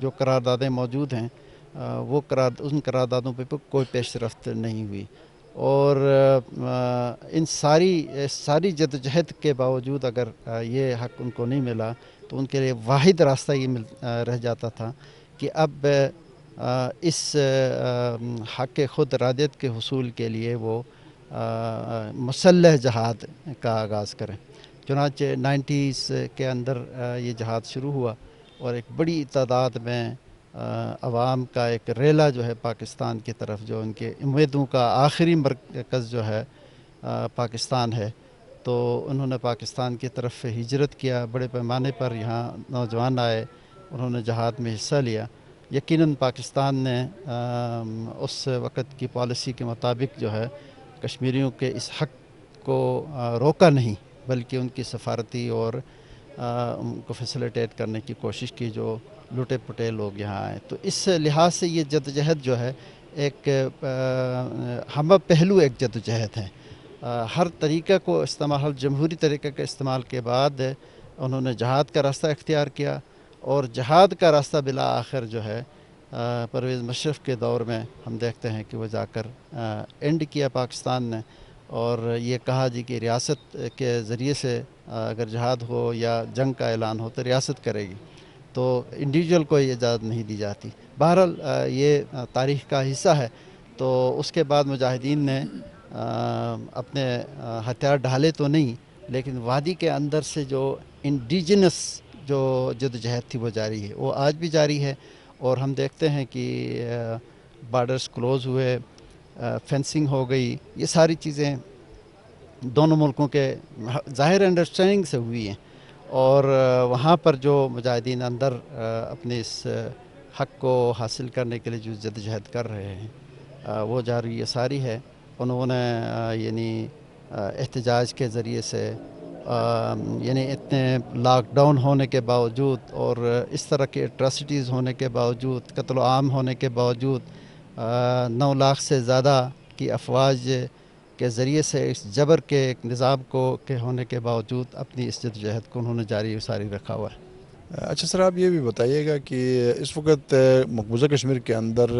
جو قراردادیں موجود ہیں وہ ان قراردادوں پہ کوئی پیش رفت نہیں ہوئی، اور ان ساری جدوجہد کے باوجود اگر یہ حق ان کو نہیں ملا تو ان کے لیے واحد راستہ یہ رہ جاتا تھا کہ اب اس حق خود ارادیت کے حصول کے لیے وہ مسلح جہاد کا آغاز کریں۔ چنانچہ 90s کے اندر یہ جہاد شروع ہوا، اور ایک بڑی تعداد میں عوام کا ایک ریلا جو ہے پاکستان کی طرف، جو ان کے امیدوں کا آخری مرکز جو ہے پاکستان ہے، تو انہوں نے پاکستان کی طرف ہجرت کیا۔ بڑے پیمانے پر یہاں نوجوان آئے، انہوں نے جہاد میں حصہ لیا۔ یقیناً پاکستان نے اس وقت کی پالیسی کے مطابق جو ہے کشمیریوں کے اس حق کو روکا نہیں، بلکہ ان کی سفارتی اور ان کو فیسیلیٹیٹ کرنے کی کوشش کی جو لوٹے پٹے لوگ یہاں آئے۔ تو اس لحاظ سے یہ جدوجہد جو ہے ایک ہم پہلو ایک جدوجہد ہے۔ ہر طریقہ کو استعمال، جمہوری طریقہ کا استعمال کے بعد انہوں نے جہاد کا راستہ اختیار کیا، اور جہاد کا راستہ بلا آخر جو ہے پرویز مشرف کے دور میں ہم دیکھتے ہیں کہ وہ جا کر اینڈ کیا پاکستان نے، اور یہ کہا جی کہ ریاست کے ذریعے سے اگر جہاد ہو یا جنگ کا اعلان ہو تو ریاست کرے گی، تو انڈیویجول کو یہ اجازت نہیں دی جاتی۔ بہرحال یہ تاریخ کا حصہ ہے۔ تو اس کے بعد مجاہدین نے اپنے ہتھیار ڈھالے تو نہیں، لیکن وادی کے اندر سے جو انڈیجنس جو جدوجہد تھی وہ جاری ہے، وہ آج بھی جاری ہے، اور ہم دیکھتے ہیں کہ بارڈرز کلوز ہوئے، فینسنگ ہو گئی، یہ ساری چیزیں دونوں ملکوں کے ظاہر انڈرسٹینڈنگ سے ہوئی ہیں، اور وہاں پر جو مجاہدین اندر اپنے اس حق کو حاصل کرنے کے لیے جو جدوجہد کر رہے ہیں وہ جاری یہ ساری ہے۔ انہوں نے یعنی احتجاج کے ذریعے سے یعنی اتنے لاک ڈاؤن ہونے کے باوجود اور اس طرح کے اٹراسٹیز ہونے کے باوجود، قتل و عام ہونے کے باوجود، 9 لاکھ سے زیادہ کی افواج کے ذریعے سے اس جبر کے ایک نظام کے ہونے کے باوجود اپنی اس جدوجہد کو انہوں نے جاری ساری رکھا ہوا ہے۔ اچھا سر، آپ یہ بھی بتائیے گا کہ اس وقت مقبوضہ کشمیر کے اندر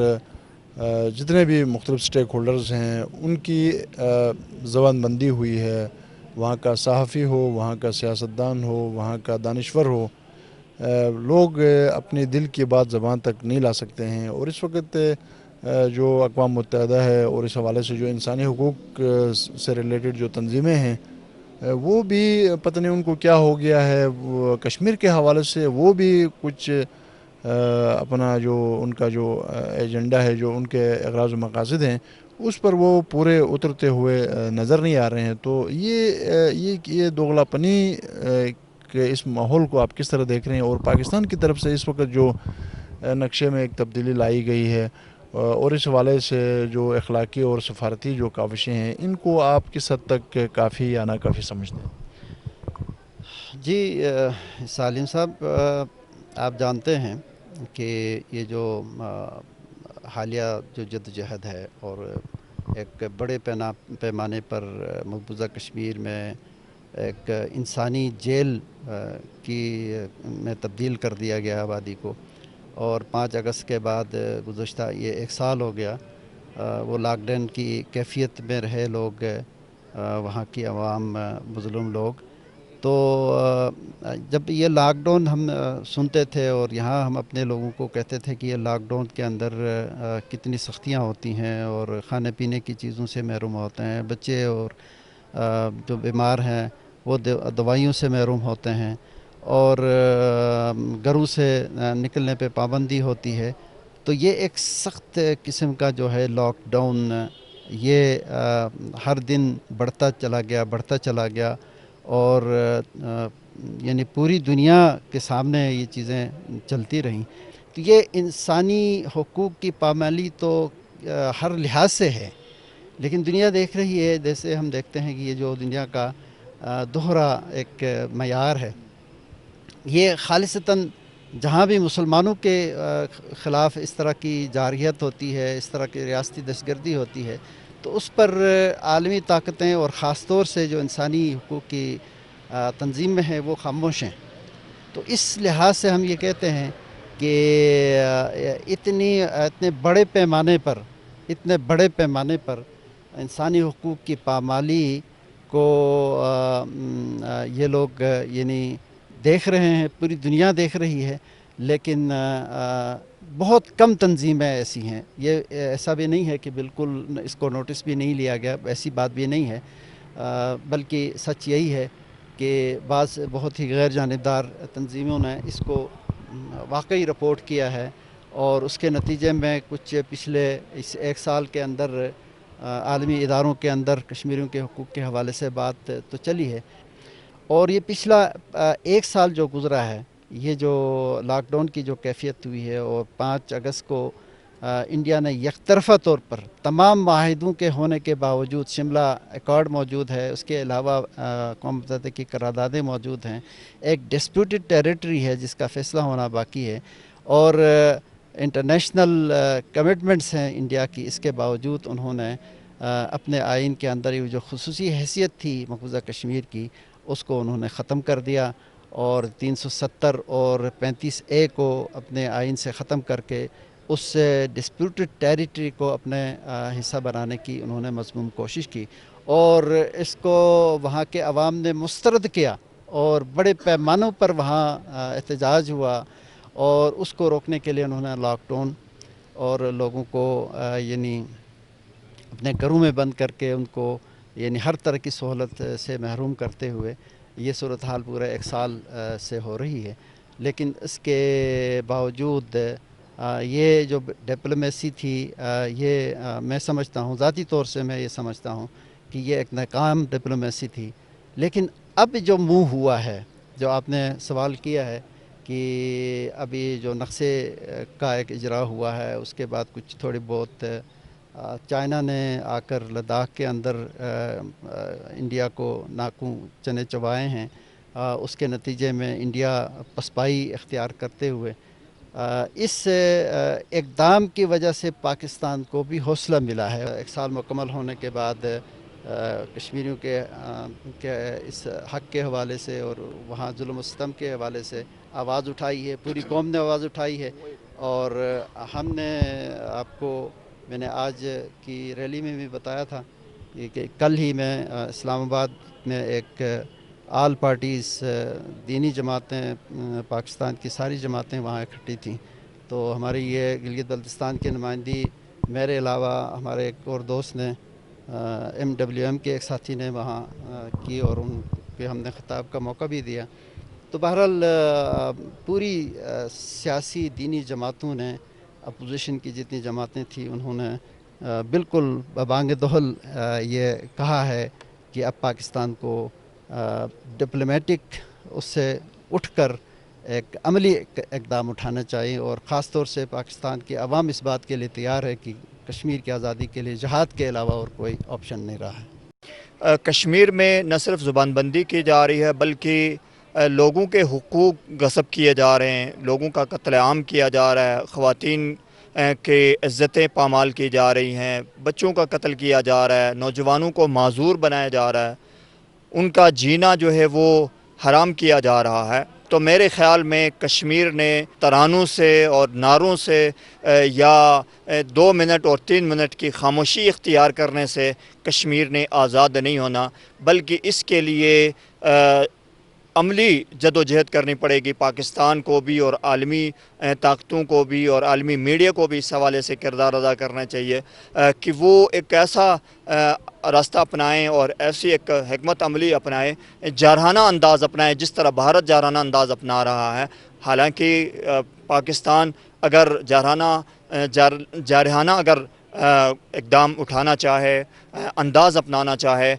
جتنے بھی مختلف سٹیک ہولڈرز ہیں ان کی زبان بندی ہوئی ہے، وہاں کا صحافی ہو، وہاں کا سیاستدان ہو، وہاں کا دانشور ہو، لوگ اپنے دل کی بات زبان تک نہیں لا سکتے ہیں، اور اس وقت جو اقوام متحدہ ہے اور اس حوالے سے جو انسانی حقوق سے ریلیٹڈ جو تنظیمیں ہیں وہ بھی پتہ نہیں ان کو کیا ہو گیا ہے، وہ کشمیر کے حوالے سے وہ بھی کچھ اپنا جو ان کا جو ایجنڈا ہے، جو ان کے اغراض و مقاصد ہیں، اس پر وہ پورے اترتے ہوئے نظر نہیں آ رہے ہیں۔ تو یہ دوغلا پنی کے اس ماحول کو آپ کس طرح دیکھ رہے ہیں، اور پاکستان کی طرف سے اس وقت جو نقشے میں ایک تبدیلی لائی گئی ہے اور اس حوالے سے جو اخلاقی اور سفارتی جو کاوشیں ہیں، ان کو آپ کس حد تک کافی یا ناکافی سمجھتے ہیں؟ جی سالم صاحب، آپ جانتے ہیں کہ یہ جو حالیہ جو جدوجہد ہے اور ایک بڑے پیمانے پر مقبوضہ کشمیر میں ایک انسانی جیل میں تبدیل کر دیا گیا آبادی کو، اور 5 اگست کے بعد گزشتہ یہ 1 سال ہو گیا وہ لاک ڈاؤن کی کیفیت میں رہے لوگ، وہاں کی عوام، مظلوم لوگ۔ تو جب یہ لاک ڈاؤن ہم سنتے تھے اور یہاں ہم اپنے لوگوں کو کہتے تھے کہ یہ لاک ڈاؤن کے اندر کتنی سختیاں ہوتی ہیں اور کھانے پینے کی چیزوں سے محروم ہوتے ہیں، بچے اور جو بیمار ہیں وہ دوائیوں سے محروم ہوتے ہیں، اور گھروں سے نکلنے پہ پابندی ہوتی ہے، تو یہ ایک سخت قسم کا جو ہے لاک ڈاؤن یہ ہر دن بڑھتا چلا گیا، اور یعنی پوری دنیا کے سامنے یہ چیزیں چلتی رہیں۔ تو یہ انسانی حقوق کی پامالی تو ہر لحاظ سے ہے، لیکن دنیا دیکھ رہی ہے، جیسے ہم دیکھتے ہیں کہ یہ جو دنیا کا دوہرا ایک معیار ہے، یہ خالصتاً جہاں بھی مسلمانوں کے خلاف اس طرح کی جارحیت ہوتی ہے، اس طرح کی ریاستی دہشت گردی ہوتی ہے، تو اس پر عالمی طاقتیں اور خاص طور سے جو انسانی حقوق کی تنظیمیں ہیں وہ خاموش ہیں۔ تو اس لحاظ سے ہم یہ کہتے ہیں کہ اتنے بڑے پیمانے پر انسانی حقوق کی پامالی کو یہ لوگ یعنی دیکھ رہے ہیں، پوری دنیا دیکھ رہی ہے، لیکن بہت کم تنظیمیں ایسی ہیں. یہ ایسا بھی نہیں ہے کہ بالکل اس کو نوٹس بھی نہیں لیا گیا، ایسی بات بھی نہیں ہے، بلکہ سچ یہی ہے کہ بعض بہت ہی غیر جانبدار تنظیموں نے اس کو واقعی رپورٹ کیا ہے، اور اس کے نتیجے میں کچھ پچھلے اس ایک سال کے اندر عالمی اداروں کے اندر کشمیریوں کے حقوق کے حوالے سے بات تو چلی ہے. اور یہ پچھلا ایک سال جو گزرا ہے، یہ جو لاک ڈاؤن کی جو کیفیت ہوئی ہے، اور 5 اگست کو انڈیا نے یک طرفہ طور پر تمام معاہدوں کے ہونے کے باوجود، شملہ ایکارڈ موجود ہے، اس کے علاوہ اقوام متحدہ کی قراردادیں موجود ہیں، ایک ڈسپیوٹڈ ٹیریٹری ہے جس کا فیصلہ ہونا باقی ہے، اور انٹرنیشنل کمٹمنٹس ہیں انڈیا کی، اس کے باوجود انہوں نے اپنے آئین کے اندر یہ جو خصوصی حیثیت تھی مقبوضہ کشمیر کی، اس کو انہوں نے ختم کر دیا، اور 370 اور 35A کو اپنے آئین سے ختم کر کے اس ڈسپیوٹڈ ٹیریٹری کو اپنے حصہ بنانے کی انہوں نے مضموم کوشش کی، اور اس کو وہاں کے عوام نے مسترد کیا، اور بڑے پیمانوں پر وہاں احتجاج ہوا، اور اس کو روکنے کے لیے انہوں نے لاک ڈاؤن اور لوگوں کو یعنی اپنے گھروں میں بند کر کے ان کو یعنی ہر طرح کی سہولت سے محروم کرتے ہوئے یہ صورتحال پورا ایک سال سے ہو رہی ہے. لیکن اس کے باوجود یہ جو ڈپلومیسی تھی، یہ میں سمجھتا ہوں، ذاتی طور سے میں یہ سمجھتا ہوں کہ یہ ایک ناکام ڈپلومیسی تھی. لیکن اب جو موو ہوا ہے، جو آپ نے سوال کیا ہے کہ ابھی جو نقشے کا ایک اجرا ہوا ہے، اس کے بعد کچھ تھوڑی بہت چائنا نے آ کر لداخ کے اندر انڈیا کو ناکوں چنے چبائے ہیں، اس کے نتیجے میں انڈیا پسپائی اختیار کرتے ہوئے اس اقدام کی وجہ سے پاکستان کو بھی حوصلہ ملا ہے. ایک سال مکمل ہونے کے بعد کشمیریوں کے اس حق کے حوالے سے اور وہاں ظلم و ستم کے حوالے سے آواز اٹھائی ہے، پوری قوم نے آواز اٹھائی ہے. اور ہم نے آپ کو، میں نے آج کی ریلی میں بھی بتایا تھا کہ کل ہی میں اسلام آباد میں ایک آل پارٹیز دینی جماعتیں، پاکستان کی ساری جماعتیں وہاں اکٹھی تھیں. تو ہماری یہ گلگت بلتستان کی نمائندگی میرے علاوہ ہمارے ایک اور دوست نے، MWM کے ایک ساتھی نے وہاں کی، اور ان پہ ہم نے خطاب کا موقع بھی دیا. تو بہرحال پوری سیاسی دینی جماعتوں نے، اپوزیشن کی جتنی جماعتیں تھیں، انہوں نے بالکل ببانگ دہل یہ کہا ہے کہ اب پاکستان کو ڈپلومیٹک اس سے اٹھ کر ایک عملی اقدام اٹھانا چاہیے، اور خاص طور سے پاکستان کی عوام اس بات کے لیے تیار ہے کہ کشمیر کی آزادی کے لیے جہاد کے علاوہ اور کوئی آپشن نہیں رہا ہے. کشمیر میں نہ صرف زبان بندی کی جا رہی ہے، بلکہ لوگوں کے حقوق غصب کیے جا رہے ہیں، لوگوں کا قتل عام کیا جا رہا ہے، خواتین کے عزتیں پامال کی جا رہی ہیں، بچوں کا قتل کیا جا رہا ہے، نوجوانوں کو معذور بنایا جا رہا ہے، ان کا جینا جو ہے وہ حرام کیا جا رہا ہے. تو میرے خیال میں کشمیر نے ترانوں سے اور نعروں سے یا 2 منٹ اور 3 منٹ کی خاموشی اختیار کرنے سے کشمیر نے آزاد نہیں ہونا، بلکہ اس کے لیے عملی جد و جہد کرنی پڑے گی. پاکستان کو بھی اور عالمی طاقتوں کو بھی اور عالمی میڈیا کو بھی اس حوالے سے کردار ادا کرنا چاہیے کہ وہ ایک ایسا راستہ اپنائیں اور ایسی ایک حکمت عملی اپنائیں، جارحانہ انداز اپنائیں جس طرح بھارت جارحانہ انداز اپنا رہا ہے. حالانکہ پاکستان اگر جارحانہ اگر اقدام اٹھانا چاہے، انداز اپنانا چاہے،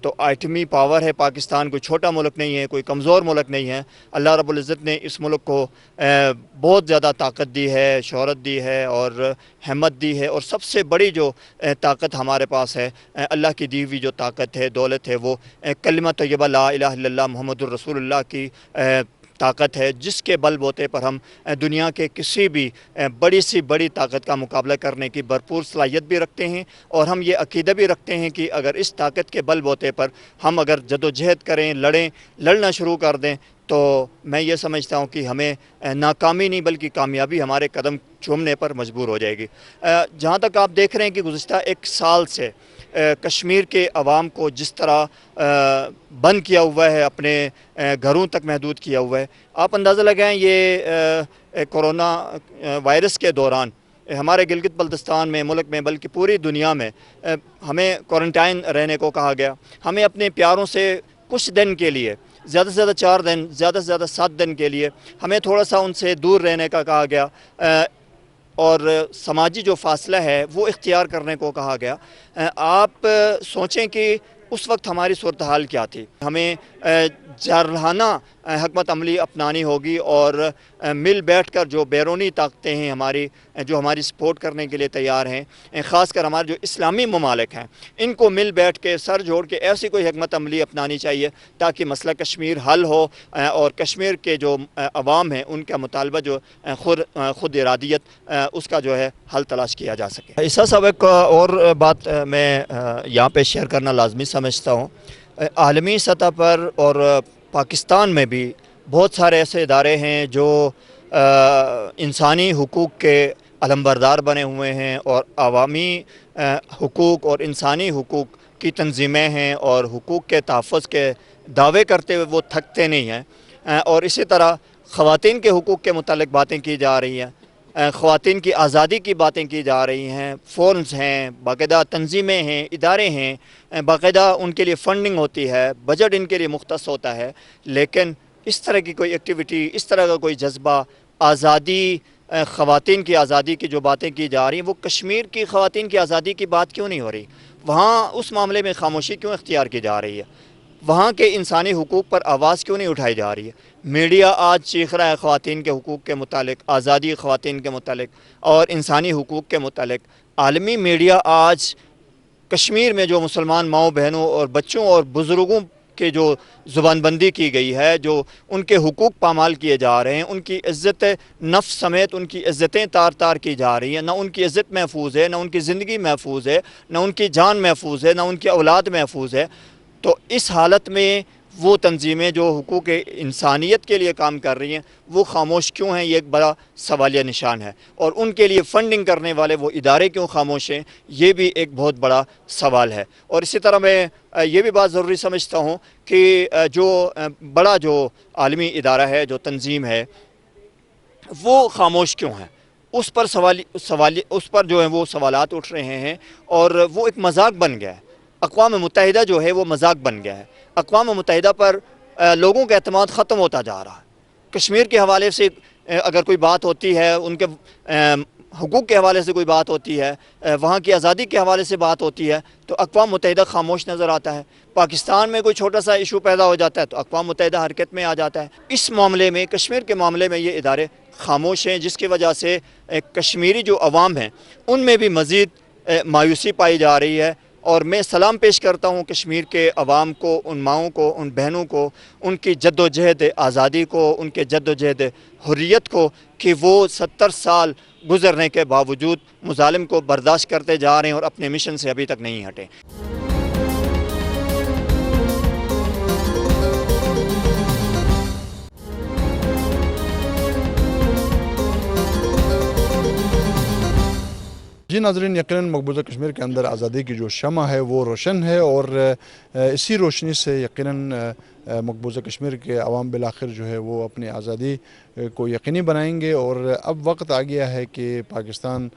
تو ایٹمی پاور ہے پاکستان، کوئی چھوٹا ملک نہیں ہے، کوئی کمزور ملک نہیں ہے. اللہ رب العزت نے اس ملک کو بہت زیادہ طاقت دی ہے، شہرت دی ہے اور ہمت دی ہے، اور سب سے بڑی جو طاقت ہمارے پاس ہے، اللہ کی دی ہوئی جو طاقت ہے، دولت ہے، وہ کلمہ طیبہ لا الہ الا اللہ محمد الرسول اللہ کی طاقت ہے، جس کے بل بوتے پر ہم دنیا کے کسی بھی بڑی سی بڑی طاقت کا مقابلہ کرنے کی بھرپور صلاحیت بھی رکھتے ہیں. اور ہم یہ عقیدہ بھی رکھتے ہیں کہ اگر اس طاقت کے بل بوتے پر ہم اگر جد و جہد کریں، لڑنا شروع کر دیں، تو میں یہ سمجھتا ہوں کہ ہمیں ناکامی نہیں بلکہ کامیابی ہمارے قدم چومنے پر مجبور ہو جائے گی۔ جہاں تک آپ دیکھ رہے ہیں کہ گزشتہ 1 سال سے کشمیر کے عوام کو جس طرح بند کیا ہوا ہے، اپنے گھروں تک محدود کیا ہوا ہے، آپ اندازہ لگائیں یہ کورونا وائرس کے دوران ہمارے گلگت بلتستان میں، ملک میں، بلکہ پوری دنیا میں ہمیں کوارنٹائن رہنے کو کہا گیا۔ ہمیں اپنے پیاروں سے کچھ دن کے لیے، زیادہ سے زیادہ 4 دن، زیادہ سے زیادہ 7 دن کے لیے ہمیں تھوڑا سا ان سے دور رہنے کا کہا گیا، اور سماجی جو فاصلہ ہے وہ اختیار کرنے کو کہا گیا۔ آپ سوچیں کہ اس وقت ہماری صورتحال کیا تھی۔ ہمیں جارحانہ حکمت عملی اپنانی ہوگی، اور مل بیٹھ کر جو بیرونی طاقتیں ہیں ہماری، جو ہماری سپورٹ کرنے کے لیے تیار ہیں، خاص کر ہمارے جو اسلامی ممالک ہیں، ان کو مل بیٹھ کے سر جوڑ کے ایسی کوئی حکمت عملی اپنانی چاہیے تاکہ مسئلہ کشمیر حل ہو، اور کشمیر کے جو عوام ہیں ان کا مطالبہ جو خود ارادیت، اس کا جو ہے حل تلاش کیا جا سکے۔ اس صاحب ایک اور بات میں یہاں پہ شیئر کرنا لازمی سمجھتا ہوں۔ عالمی سطح پر اور پاکستان میں بھی بہت سارے ایسے ادارے ہیں جو انسانی حقوق کے علمبردار بنے ہوئے ہیں، اور عوامی حقوق اور انسانی حقوق کی تنظیمیں ہیں، اور حقوق کے تحفظ کے دعوے کرتے ہوئے وہ تھکتے نہیں ہیں۔ اور اسی طرح خواتین کے حقوق کے متعلق باتیں کی جا رہی ہیں، خواتین کی آزادی کی باتیں کی جا رہی ہیں، فورمز ہیں، باقاعدہ تنظیمیں ہیں، ادارے ہیں، باقاعدہ ان کے لیے فنڈنگ ہوتی ہے، بجٹ ان کے لیے مختص ہوتا ہے، لیکن اس طرح کی کوئی ایکٹیویٹی، اس طرح کا کوئی جذبہ، آزادی، خواتین کی آزادی کی جو باتیں کی جا رہی ہیں، وہ کشمیر کی خواتین کی آزادی کی بات کیوں نہیں ہو رہی؟ وہاں اس معاملے میں خاموشی کیوں اختیار کی جا رہی ہے؟ وہاں کے انسانی حقوق پر آواز کیوں نہیں اٹھائی جا رہی ہے؟ میڈیا آج چیخ رہا ہے خواتین کے حقوق کے متعلق، آزادی خواتین کے متعلق اور انسانی حقوق کے متعلق۔ عالمی میڈیا آج کشمیر میں جو مسلمان ماؤں بہنوں اور بچوں اور بزرگوں کے جو زبان بندی کی گئی ہے، جو ان کے حقوق پامال کیے جا رہے ہیں، ان کی عزت نفس سمیت ان کی عزتیں تار تار کی جا رہی ہیں، نہ ان کی عزت محفوظ ہے، نہ ان کی زندگی محفوظ ہے، نہ ان کی جان محفوظ ہے، نہ ان کی اولاد محفوظ ہے۔ تو اس حالت میں وہ تنظیمیں جو حقوق انسانیت کے لیے کام کر رہی ہیں وہ خاموش کیوں ہیں؟ یہ ایک بڑا سوالیہ نشان ہے، اور ان کے لیے فنڈنگ کرنے والے وہ ادارے کیوں خاموش ہیں؟ یہ بھی ایک بہت بڑا سوال ہے۔ اور اسی طرح میں یہ بھی بات ضروری سمجھتا ہوں کہ جو بڑا جو عالمی ادارہ ہے، جو تنظیم ہے، وہ خاموش کیوں ہیں؟ اس پر جو ہیں وہ سوالات اٹھ رہے ہیں، اور وہ ایک مذاق بن گیا ہے۔ اقوام متحدہ جو ہے وہ مذاق بن گیا ہے۔ اقوام متحدہ پر لوگوں کا اعتماد ختم ہوتا جا رہا ہے۔ کشمیر کے حوالے سے اگر کوئی بات ہوتی ہے، ان کے حقوق کے حوالے سے کوئی بات ہوتی ہے، وہاں کی آزادی کے حوالے سے بات ہوتی ہے، تو اقوام متحدہ خاموش نظر آتا ہے۔ پاکستان میں کوئی چھوٹا سا ایشو پیدا ہو جاتا ہے تو اقوام متحدہ حرکت میں آ جاتا ہے۔ اس معاملے میں، کشمیر کے معاملے میں یہ ادارے خاموش ہیں، جس کی وجہ سے کشمیری جو عوام ہیں ان میں بھی مزید مایوسی پائی جا رہی ہے۔ اور میں سلام پیش کرتا ہوں کشمیر کے عوام کو، ان ماؤں کو، ان بہنوں کو، ان کی جد و جہد آزادی کو، ان کے جد و جہد حریت کو، کہ وہ 70 سال گزرنے کے باوجود مظالم کو برداشت کرتے جا رہے ہیں اور اپنے مشن سے ابھی تک نہیں ہٹے۔ جی ناظرین، یقیناً مقبوضہ کشمیر کے اندر آزادی کی جو شمع ہے وہ روشن ہے، اور اسی روشنی سے یقیناً مقبوضہ کشمیر کے عوام بالآخر جو ہے وہ اپنی آزادی کو یقینی بنائیں گے۔ اور اب وقت آ گیا ہے کہ پاکستان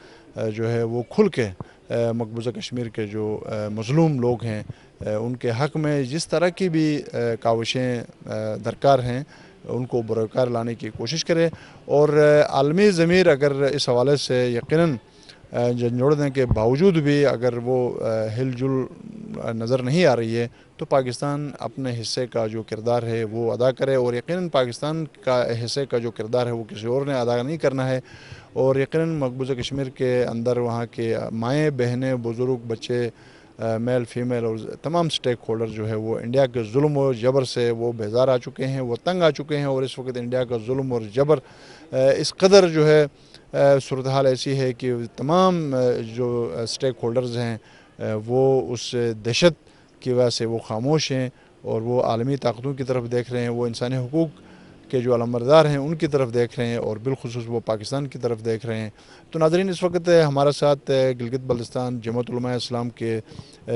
جو ہے وہ کھل کے مقبوضہ کشمیر کے جو مظلوم لوگ ہیں ان کے حق میں جس طرح کی بھی کاوشیں درکار ہیں ان کو بروکار لانے کی کوشش کرے، اور عالمی ضمیر اگر اس حوالے سے یقیناً جھنجھوڑنے کے باوجود بھی اگر وہ ہل جل نظر نہیں آ رہی ہے تو پاکستان اپنے حصے کا جو کردار ہے وہ ادا کرے، اور یقیناً پاکستان کا حصے کا جو کردار ہے وہ کسی اور نے ادا نہیں کرنا ہے۔ اور یقیناً مقبوضہ کشمیر کے اندر وہاں کے مائیں بہنیں بزرگ بچے میل فیمیل اور تمام سٹیک ہولڈر جو ہے وہ انڈیا کے ظلم و جبر سے وہ بیزار آ چکے ہیں، وہ تنگ آ چکے ہیں، اور اس وقت انڈیا کا ظلم اور جبر اس قدر جو ہے صورتحال ایسی ہے کہ تمام جو سٹیک ہولڈرز ہیں وہ اس دہشت کی وجہ سے وہ خاموش ہیں، اور وہ عالمی طاقتوں کی طرف دیکھ رہے ہیں، وہ انسانی حقوق کے جو علمبردار ہیں ان کی طرف دیکھ رہے ہیں اور بالخصوص وہ پاکستان کی طرف دیکھ رہے ہیں۔ تو ناظرین، اس وقت ہمارا ساتھ گلگت بلتستان جماعت علماء اسلام کے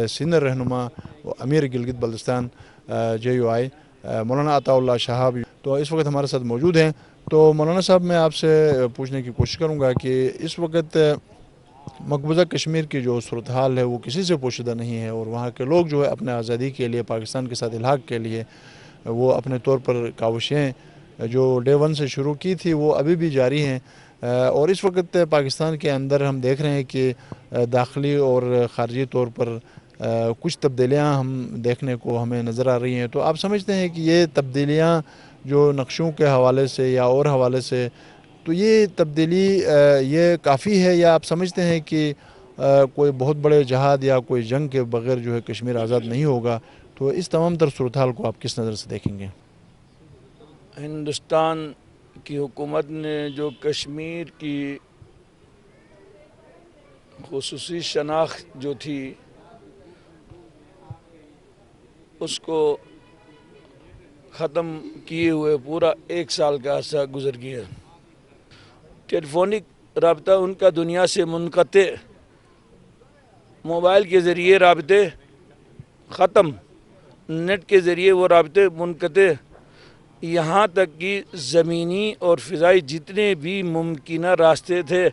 سینئر رہنما امیر گلگت بلتستان JUI مولانا عطا اللہ شہاب تو اس وقت ہمارے ساتھ موجود ہیں۔ تو مولانا صاحب، میں آپ سے پوچھنے کی کوشش کروں گا کہ اس وقت مقبوضہ کشمیر کی جو صورتحال ہے وہ کسی سے پوشیدہ نہیں ہے، اور وہاں کے لوگ جو ہے اپنے آزادی کے لیے پاکستان کے ساتھ الحاق کے لیے وہ اپنے طور پر کاوشیں جو ڈے 1 سے شروع کی تھی وہ ابھی بھی جاری ہیں، اور اس وقت پاکستان کے اندر ہم دیکھ رہے ہیں کہ داخلی اور خارجی طور پر کچھ تبدیلیاں ہم دیکھنے کو ہمیں نظر آ رہی ہیں۔ تو آپ سمجھتے ہیں کہ یہ تبدیلیاں جو نقشوں کے حوالے سے یا اور حوالے سے، تو یہ تبدیلی یہ کافی ہے، یا آپ سمجھتے ہیں کہ کوئی بہت بڑے جہاد یا کوئی جنگ کے بغیر جو ہے کشمیر آزاد نہیں ہوگا؟ تو اس تمام تر صورتحال کو آپ کس نظر سے دیکھیں گے؟ ہندوستان کی حکومت نے جو کشمیر کی خصوصی شناخت جو تھی اس کو ختم کیے ہوئے پورا 1 سال کا عرصہ گزر گیا۔ ٹیلی فونک رابطہ ان کا دنیا سے منقطع، موبائل کے ذریعے رابطے ختم، نیٹ کے ذریعے وہ رابطے منقطع، یہاں تک کہ زمینی اور فضائی جتنے بھی ممکنہ راستے تھے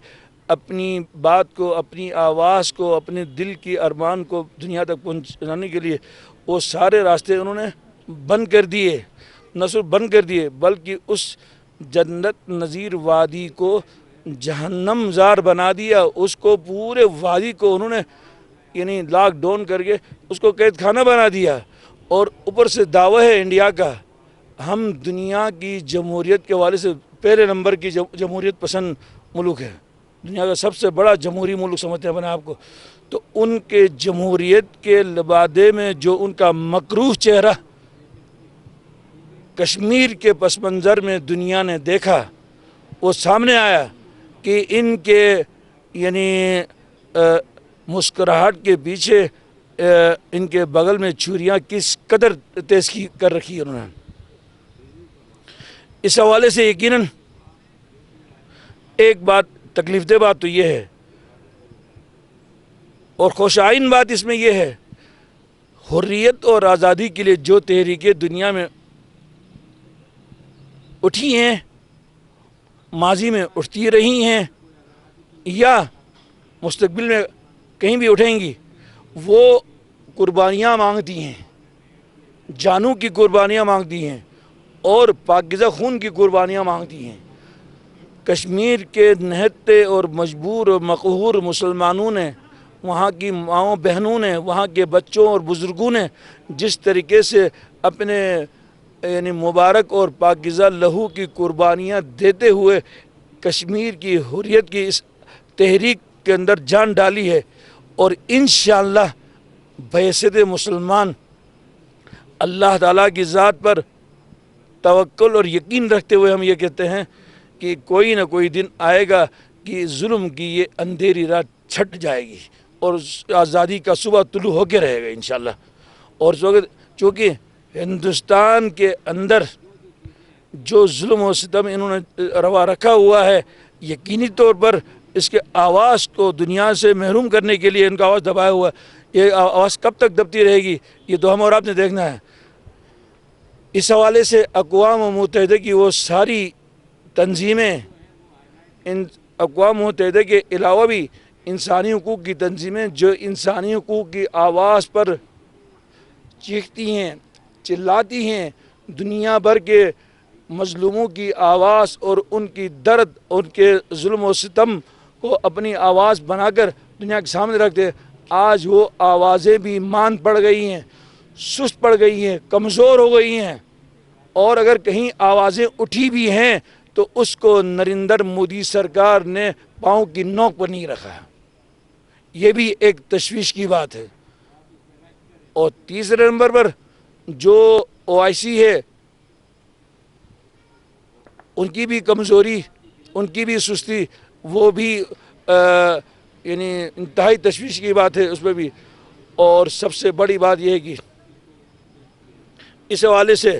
اپنی بات کو، اپنی آواز کو، اپنے دل کی ارمان کو دنیا تک پہنچانے کے لیے وہ سارے راستے انہوں نے بند کر دیے۔ نہ صرف بند کر دیے بلکہ اس جنت نظیر وادی کو جہنم زار بنا دیا، اس کو پورے وادی کو انہوں نے یعنی لاک ڈاؤن کر کے اس کو قید خانہ بنا دیا، اور اوپر سے دعویٰ ہے انڈیا کا ہم دنیا کی جمہوریت کے حوالے سے پہلے نمبر کی جمہوریت پسند ملک ہے، دنیا کا سب سے بڑا جمہوری ملک سمجھتے ہیں اپنے آپ کو۔ تو ان کے جمہوریت کے لبادے میں جو ان کا مکروہ چہرہ کشمیر کے پس منظر میں دنیا نے دیکھا، وہ سامنے آیا کہ ان کے یعنی مسکراہٹ کے پیچھے ان کے بغل میں چھریاں کس قدر تیز کر رکھی انہوں نے۔ اس حوالے سے یقیناً ایک بات تکلیف دہ بات تو یہ ہے، اور خوش آئین بات اس میں یہ ہے، حریت اور آزادی کے لیے جو تحریکیں دنیا میں اٹھی ہیں، ماضی میں اٹھتی رہی ہیں یا مستقبل میں کہیں بھی اٹھیں گی، وہ قربانیاں مانگتی ہیں، جانوں کی قربانیاں مانگتی ہیں اور پاکیزہ خون کی قربانیاں مانگتی ہیں۔ کشمیر کے نہتے اور مجبور اور مقہور مسلمانوں نے، وہاں کی ماؤں بہنوں نے، وہاں کے بچوں اور بزرگوں نے جس طریقے سے اپنے یعنی مبارک اور پاکیزہ لہو کی قربانیاں دیتے ہوئے کشمیر کی حریت کی اس تحریک کے اندر جان ڈالی ہے، اور انشاءاللہ بحیثیت مسلمان اللہ تعالیٰ کی ذات پر توکل اور یقین رکھتے ہوئے ہم یہ کہتے ہیں کہ کوئی نہ کوئی دن آئے گا کہ ظلم کی یہ اندھیری رات چھٹ جائے گی اور آزادی کا صبح طلوع ہو کے رہے گا انشاءاللہ۔ اور چونکہ ہندوستان کے اندر جو ظلم و ستم انہوں نے روا رکھا ہوا ہے، یقینی طور پر اس کے آواز کو دنیا سے محروم کرنے کے لیے ان کا آواز دبایا ہوا ہے۔ یہ آواز کب تک دبتی رہے گی یہ تو ہم اور آپ نے دیکھنا ہے۔ اس حوالے سے اقوام متحدہ کی وہ ساری تنظیمیں، ان اقوام متحدہ کے علاوہ بھی انسانی حقوق کی تنظیمیں جو انسانی حقوق کی آواز پر چیختی ہیں، چلاتی ہیں، دنیا بھر کے مظلوموں کی آواز اور ان کی درد، ان کے ظلم و ستم کو اپنی آواز بنا کر دنیا کے سامنے رکھتے، آج وہ آوازیں بھی ماند پڑ گئی ہیں، سست پڑ گئی ہیں، کمزور ہو گئی ہیں، اور اگر کہیں آوازیں اٹھی بھی ہیں تو اس کو نریندر مودی سرکار نے پاؤں کی نوک پر نہیں رکھا۔ یہ بھی ایک تشویش کی بات ہے۔ اور تیسرے نمبر پر جو OIC ہے، ان کی بھی کمزوری، ان کی بھی سستی، وہ بھی یعنی انتہائی تشویش کی بات ہے اس پہ بھی۔ اور سب سے بڑی بات یہ ہے کہ اس حوالے سے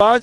5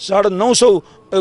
950